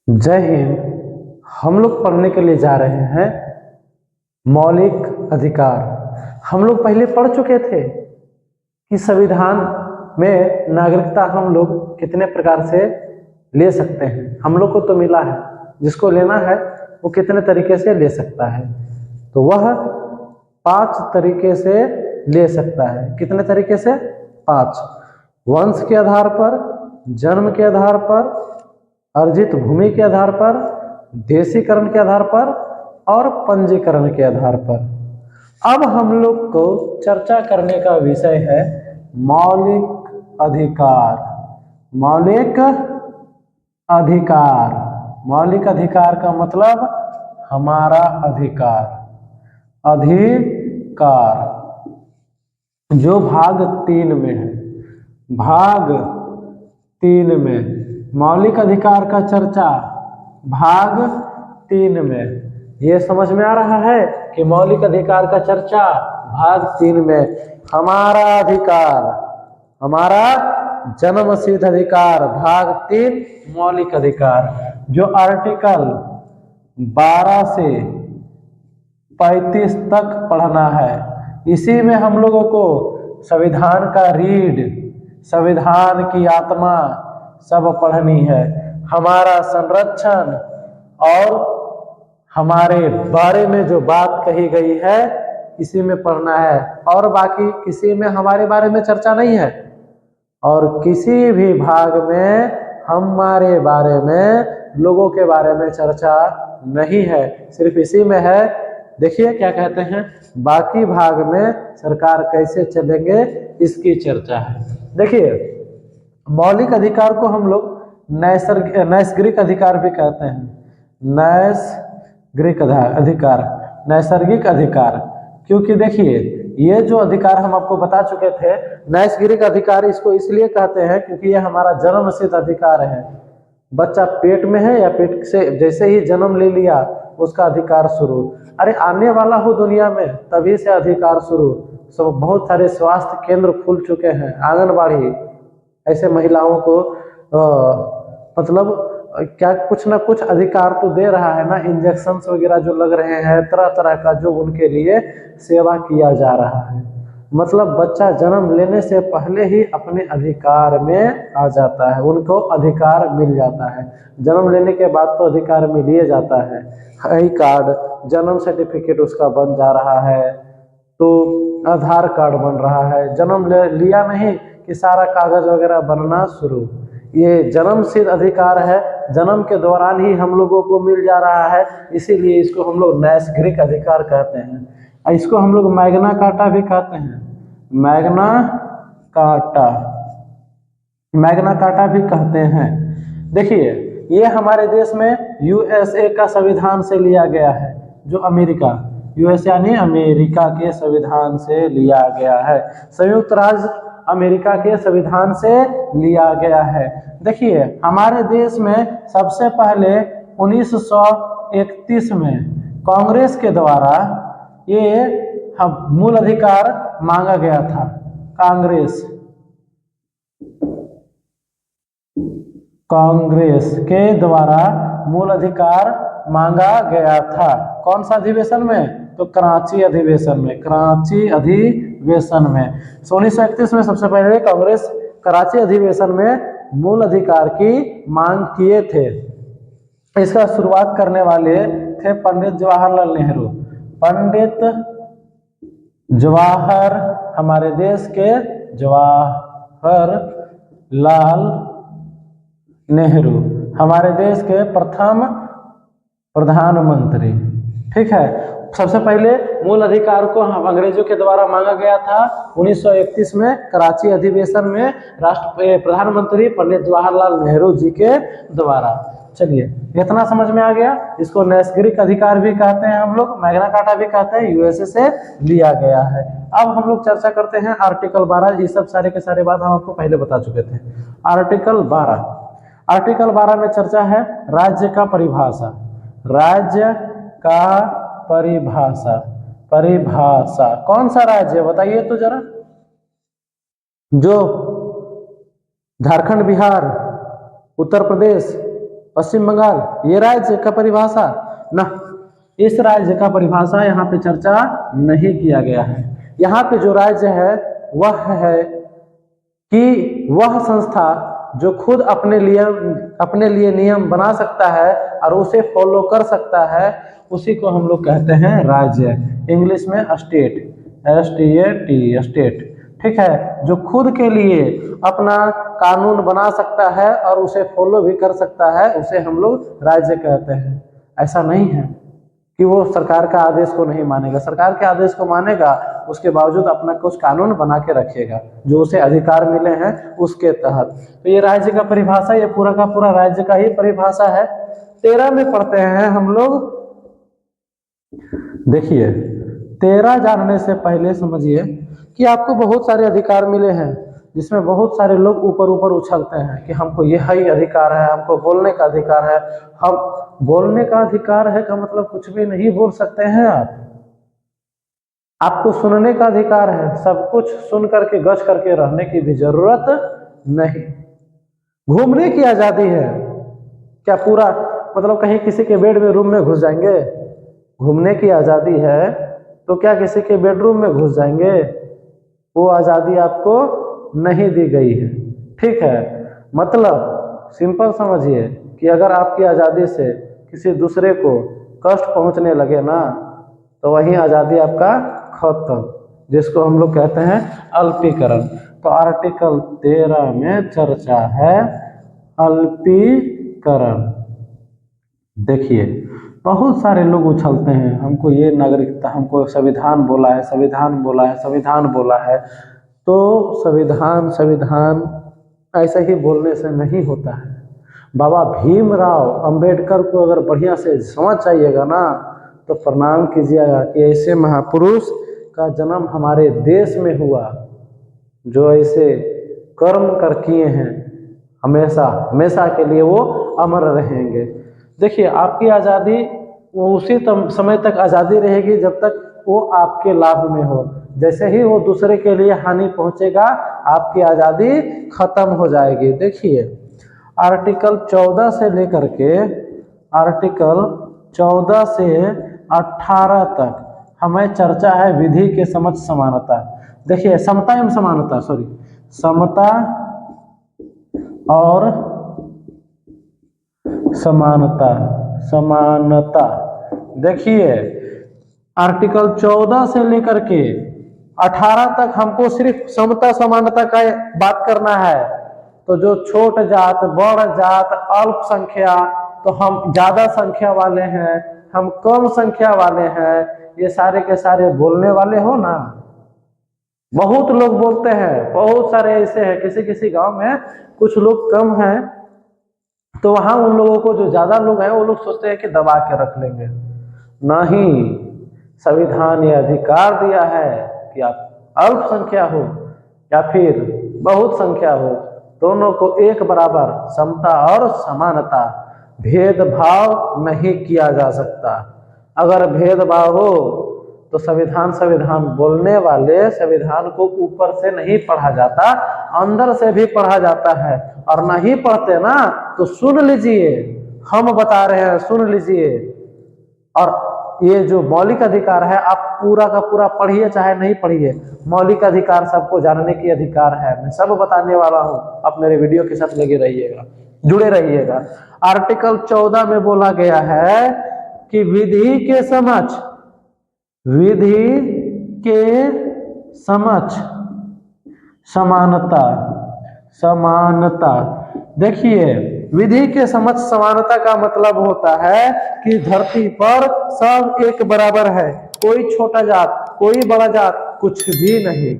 जय हिंद। हम लोग पढ़ने के लिए जा रहे हैं मौलिक अधिकार। हम लोग पहले पढ़ चुके थे कि संविधान में नागरिकता हम लोग कितने प्रकार से ले सकते हैं। हम लोग को तो मिला है, जिसको लेना है वो कितने तरीके से ले सकता है। तो वह 5 तरीके से ले सकता है। कितने तरीके से? 5। वंश के आधार पर, जन्म के आधार पर, अर्जित भूमि के आधार पर, देशीकरण के आधार पर और पंजीकरण के आधार पर। अब हम लोग को चर्चा करने का विषय है मौलिक अधिकार। मौलिक अधिकार। मौलिक अधिकार का मतलब हमारा अधिकार। अधिकार जो भाग 3 में है। भाग 3 में मौलिक अधिकार का चर्चा भाग 3 में। ये समझ में आ रहा है कि मौलिक अधिकार का चर्चा भाग 3 में हमारा अधिकार, हमारा जन्मसिद्ध अधिकार भाग 3 मौलिक अधिकार, जो आर्टिकल 12 से 35 तक पढ़ना है। इसी में हम लोगों को संविधान का रीढ़, संविधान की आत्मा सब पढ़नी है। हमारा संरक्षण और हमारे बारे में जो बात कही गई है इसी में पढ़ना है, और बाकी किसी में हमारे बारे में चर्चा नहीं है, और किसी भी भाग में हमारे बारे में, लोगों के बारे में चर्चा नहीं है, सिर्फ इसी में है। देखिए क्या कहते हैं, बाकी भाग में सरकार कैसे चलेंगे इसकी चर्चा है। देखिए, मौलिक अधिकार को हम लोग नैसर्गिक अधिकार भी कहते हैं। नैसर्गिक अधिकार, नैसर्गिक अधिकार, क्योंकि देखिए ये जो अधिकार हम आपको बता चुके थे, नैसर्गिक अधिकार इसको इसलिए कहते हैं क्योंकि ये हमारा जन्मसिद्ध अधिकार है। बच्चा पेट में है या पेट से जैसे ही जन्म ले लिया उसका अधिकार शुरू। अरे आने वाला हो दुनिया में तभी से अधिकार शुरू। सब बहुत सारे स्वास्थ्य केंद्र खुल चुके हैं, आंगनबाड़ी, ऐसे महिलाओं को मतलब क्या कुछ ना कुछ अधिकार तो दे रहा है ना। इंजेक्शन वगैरह जो लग रहे हैं, तरह तरह का जो उनके लिए सेवा किया जा रहा है। मतलब बच्चा जन्म लेने से पहले ही अपने अधिकार में आ जाता है, उनको अधिकार मिल जाता है। जन्म लेने के बाद तो अधिकार मिल ही जाता है। आई कार्ड, जन्म सर्टिफिकेट उसका बन जा रहा है, तो आधार कार्ड बन रहा है। जन्म लिया नहीं कि सारा कागज वगैरह बनना शुरू। ये जन्म सिद्ध अधिकार है, जन्म के दौरान ही हम लोगों को मिल जा रहा है, इसीलिए इसको हम लोग नैसर्गिक अधिकार कहते हैं। इसको हम लोग मैग्ना कार्टा भी कहते हैं। मैग्ना कार्टा, मैग्ना कार्टा भी कहते हैं। देखिए ये हमारे देश में यूएसए का संविधान से लिया गया है, जो अमेरिका, यूएस यानी अमेरिका के संविधान से लिया गया है। संयुक्त राज्य अमेरिका के संविधान से लिया गया है। देखिए हमारे देश में सबसे पहले 1931 में कांग्रेस के द्वारा ये मूल अधिकार मांगा गया था। कांग्रेस के द्वारा मूल अधिकार मांगा गया था। कौन सा अधिवेशन में? तो कराची अधिवेशन में। कराची अधिवेशन में 1931 में सबसे पहले कांग्रेस कराची अधिवेशन में मूल अधिकार की मांग किए थे। इसका शुरुआत करने वाले थे पंडित जवाहरलाल नेहरू। पंडित जवाहर, हमारे देश के जवाहरलाल नेहरू, हमारे देश के प्रथम प्रधानमंत्री। ठीक है, सबसे पहले मूल अधिकार को अंग्रेजों के द्वारा मांगा गया था 1931 में कराची अधिवेशन में प्रधानमंत्री पंडित जवाहरलाल नेहरू जी के द्वारा। चलिए इतना समझ में आ गया। इसको नैसर्गिक अधिकार भी कहते हैं हम लोग, मैग्ना कार्टा भी कहते हैं, यूएसए से लिया गया है। अब हम लोग चर्चा करते हैं आर्टिकल 12। ये सब सारे के सारे बात हम आपको पहले बता चुके थे। आर्टिकल 12, आर्टिकल 12 में चर्चा है राज्य का परिभाषा। राज्य का परिभाषा, परिभाषा कौन सा राज्य बताइए तो जरा। जो झारखंड, बिहार, उत्तर प्रदेश, पश्चिम बंगाल ये राज्य का परिभाषा ना, इस राज्य का परिभाषा यहाँ पे चर्चा नहीं किया गया है। यहाँ पे जो राज्य है वह है कि वह संस्था जो खुद अपने लिए नियम बना सकता है और उसे फॉलो कर सकता है, उसी को हम लोग कहते हैं राज्य, इंग्लिश में स्टेट, STAT, स्टेट। ठीक है, जो खुद के लिए अपना कानून बना सकता है और उसे फॉलो भी कर सकता है, उसे हम लोग राज्य कहते हैं। ऐसा नहीं है कि वो सरकार का आदेश को नहीं मानेगा, सरकार के आदेश को मानेगा, उसके बावजूद अपना कुछ कानून बना के रखेगा जो उसे अधिकार मिले हैं उसके तहत। तो ये राज्य का परिभाषा, ये पूरा का पूरा राज्य का ही परिभाषा है। 13 में पढ़ते हैं हम लोग। देखिए, 13 जानने से पहले समझिए कि आपको बहुत सारे अधिकार मिले हैं, जिसमें बहुत सारे लोग ऊपर ऊपर उछलते हैं कि हमको यह ही अधिकार है, हमको बोलने का अधिकार है। हम बोलने का अधिकार है का मतलब कुछ भी नहीं बोल सकते हैं आप। आपको सुनने का अधिकार है, सब कुछ सुन करके गश करके रहने की भी जरूरत नहीं। घूमने की आजादी है, क्या पूरा मतलब कहीं किसी के बेड में रूम में घुस जाएंगे? घूमने की आजादी है तो क्या किसी के बेडरूम में घुस जाएंगे? वो आजादी आपको नहीं दी गई है। ठीक है, मतलब सिंपल समझिए कि अगर आपकी आजादी से किसी दूसरे को कष्ट पहुंचने लगे ना, तो वही आजादी आपका खत्म, जिसको हम लोग कहते हैं अल्पीकरण। तो आर्टिकल 13 में चर्चा है अल्पीकरण। देखिए, बहुत सारे लोग उछलते हैं, हमको ये नागरिकता, हमको संविधान बोला है, संविधान बोला है, संविधान बोला है। तो संविधान ऐसे ही बोलने से नहीं होता है। बाबा भीमराव अंबेडकर को अगर बढ़िया से समझ जाइएगा ना, तो प्रणाम कीजिएगा कि ऐसे महापुरुष का जन्म हमारे देश में हुआ, जो ऐसे कर्म कर किए हैं, हमेशा हमेशा के लिए वो अमर रहेंगे। देखिए, आपकी आज़ादी वो उसी समय तक आज़ादी रहेगी जब तक वो आपके लाभ में हो। जैसे ही वो दूसरे के लिए हानि पहुंचेगा, आपकी आज़ादी खत्म हो जाएगी। देखिए, आर्टिकल 14 से लेकर के आर्टिकल 14 से 18 तक हमें चर्चा है विधि के समक्ष समानता। देखिए, समता एवं समानता, समता और समानता। देखिए, आर्टिकल 14 से लेकर के 18 तक हमको सिर्फ समता समानता का बात करना है। तो जो छोट जात, बड़ जात, अल्पसंख्या, तो हम ज्यादा संख्या वाले हैं, हम कम संख्या वाले हैं, ये सारे के सारे बोलने वाले हो ना। बहुत लोग बोलते हैं, बहुत सारे ऐसे हैं, किसी किसी गांव में कुछ लोग कम हैं, तो वहां उन लोगों को, जो ज्यादा लोग हैं, वो लोग सोचते हैं कि दबा के रख लेंगे। नहीं, संविधान ये अधिकार दिया है कि आप अल्पसंख्या हो या फिर बहुत संख्या हो, दोनों को एक बराबर समता और समानता, भेदभाव नहीं किया जा सकता। अगर भेदभाव हो तो संविधान बोलने वाले, संविधान को ऊपर से नहीं पढ़ा जाता, अंदर से भी पढ़ा जाता है। और नहीं पढ़ते ना तो सुन लीजिए, हम बता रहे हैं, सुन लीजिए। और ये जो मौलिक अधिकार है, आप पूरा का पूरा पढ़िए चाहे नहीं पढ़िए, मौलिक अधिकार सबको जानने की अधिकार है। मैं सब बताने वाला हूं, आप मेरे वीडियो के साथ लगे रहिएगा, जुड़े रहिएगा। आर्टिकल 14 में बोला गया है कि विधि के समक्ष समानता। देखिए, विधि के समक्ष समानता का मतलब होता है कि धरती पर सब एक बराबर है, कोई छोटा जात, कोई बड़ा जात, कुछ भी नहीं।